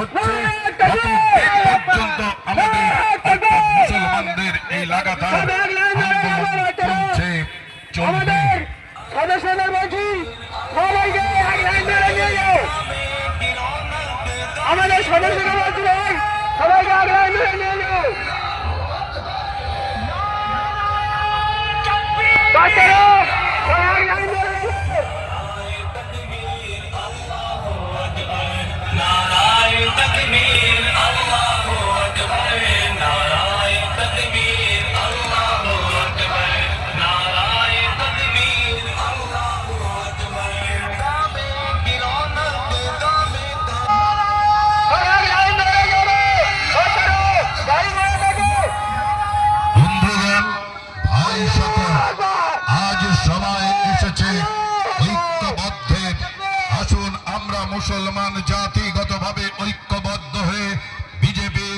হচ্ছে পর্যন্ত আমাদের মুসলমানদের এই লাগাতার আন্দোলন চলছে চলবে। সদস্যদের বলছি সবাইকে আমাদের সদস্যরা বলছি সবাইকে আগ্রহ মেরে নিয়ে যাও। মুসলমান জাতিগতভাবে ঐক্যবদ্ধ হয়ে বিজেপি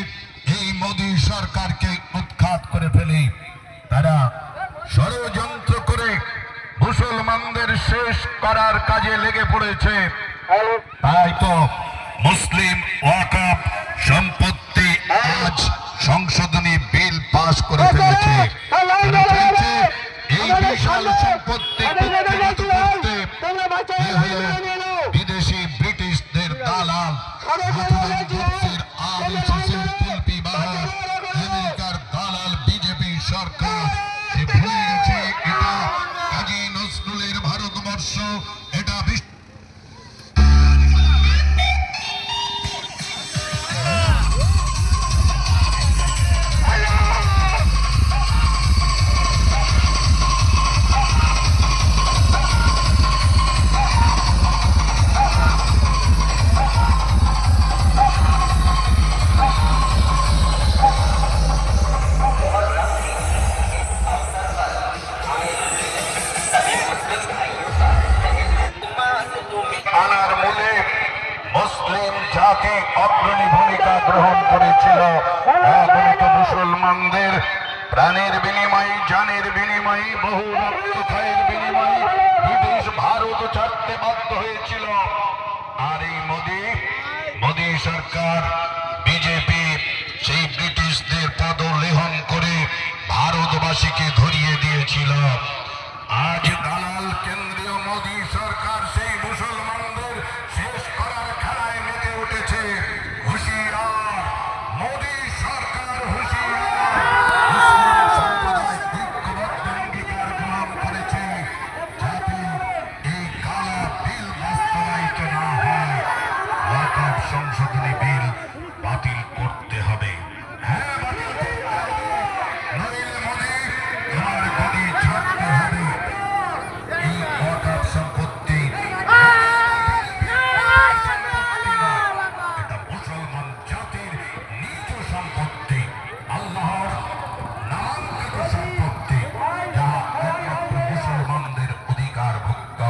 এই মোদী সরকারকে উৎখাত করে ফেলে। তারা ষড়যন্ত্র করে মুসলমানদের শেষ করার কাজে লেগে পড়েছে। তাই তো মুসলিম ওয়াকফ সম্পত্তি আজ সংশোধনী বিল পাস করে ফেলেছে। এই বিশাল সম্পত্তি বিদেশি ব্রিটিশদের দালাল, আমেরিকার দালাল বিজেপি সরকার ভুলে গেছে এটা কাজী নজরুলের ভারতবর্ষ, এটা মুসলিম জাতি অগ্রণী ভূমিকা গ্রহণ করেছিল। মুসলমানদের প্রাণের বিনিময়ে, জানের বিনিময়ে, বহু রক্তক্ষয়ের বিনিময়ে ব্রিটিশ ভারত ছাড়তে বাধ্য হয়েছিল। আর এই মোদী সরকার বিজেপি সেই ব্রিটিশদের পদলেহন করে ভারতবাসীকে ধরিয়ে দিয়েছিল। আজ দালাল কেন্দ্রীয় মোদী সরকার সেই মুসলমানদের শেষ করার খেলায় মেতে উঠেছে। হুঁশিয়ার মোদী সরকার, হুঁশিয়ার! মুসলিম সম্প্রদায় ঐক্যবদ্ধ অঙ্গীকার গ্রহণ করেছে যাতে এই কালা বিল বাস্তবায়িত না হয়। ওয়াকফ সংশোধনী বিল বাতিল করতে হবে। হ্যাঁ, বাতিল করতে হবে, নইলে মোদী তোমার গদি ছাড়তে হবে। এই ওয়াকফ সম্পত্তি এটা মুসলমান জাতির নিজ সম্পত্তি, আল্লাহর নামাঙ্কিত সম্পত্তি, যা একমাত্র মুসলমানদের অধিকারভুক্ত।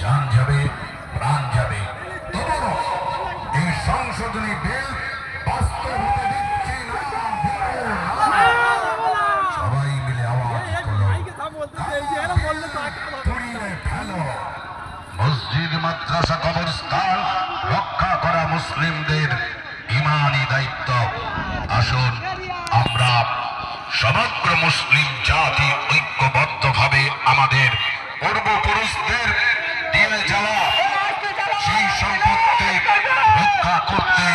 জান যাবে, প্রাণ যাবে, তবুও এই সংশোধনী বিল বাস্তব হতে দিচ্ছি না। সবাই মিলে আওয়াজ করো, পুড়িয়ে ফেলো। মসজিদ, মাদ্রাসা, কবরস্থান রক্ষা করা মুসলিমদের ইমানি দায়িত্ব। আসুন আমরা সমগ্র মুসলিম জাতি ঐক্যবদ্ধভাবে আমাদের পূর্বপুরুষদের দিয়ে যাওয়া সেই সম্পত্তি রক্ষা করতে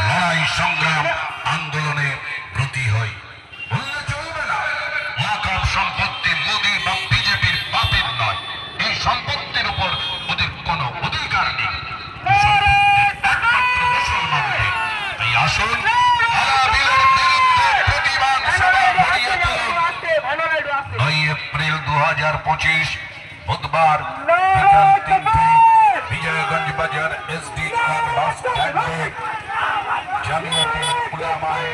লড়াই, সংগ্রাম, আন্দোলনে ব্রতী হই। বললে চলবে না, ওয়াকফ সম্পত্তি মোদী বা বিজেপির বাপের নয়। এই সম্পত্তির উপর ওদের কোনো অধিকার নেই, একমাত্র মুসলমানদের। তাই আসুন প্রতিবাদ সভা ঘটিয়ে তুলুন। 9 এপ্রিল 2025 বুধবার বিকাল 3টায় বিজয়গঞ্জ বাজার SDR বাস স্ট্যান্ডে জামিয়াতে উলামায়ে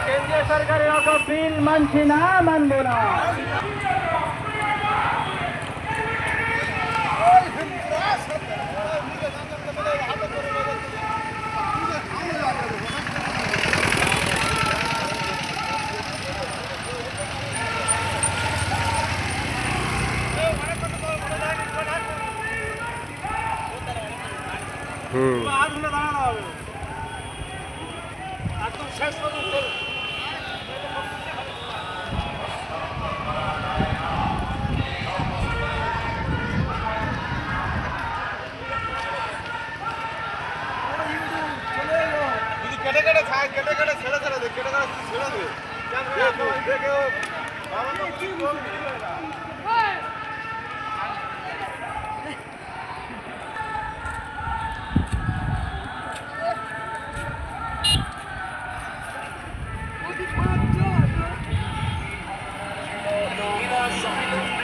কেন্দ্রীয় সরকারের ওয়াকফ বিল মানছি না, মানব না। হাত ধরে দাঁড়ানো হবে একদম শেষ পর্যন্ত কেটে কেটে খায় কেটে কেটে ছেড়ে ছেড়ে দে কেটে কেটে ছেড়ে দে দেখে Ila sa